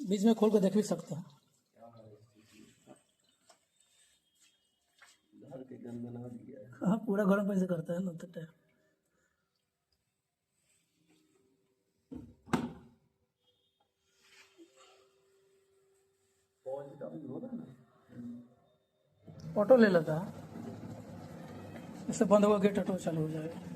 बीच में खोल कर देख भी सकते हैं। घर के गंदा ना दिया है। हाँ, पूरा घर में ऐसे करता है ना तो टाइम। ऑटो ले लेता है, इससे बंद होगा गेट ऑटो चालू हो जाएगा।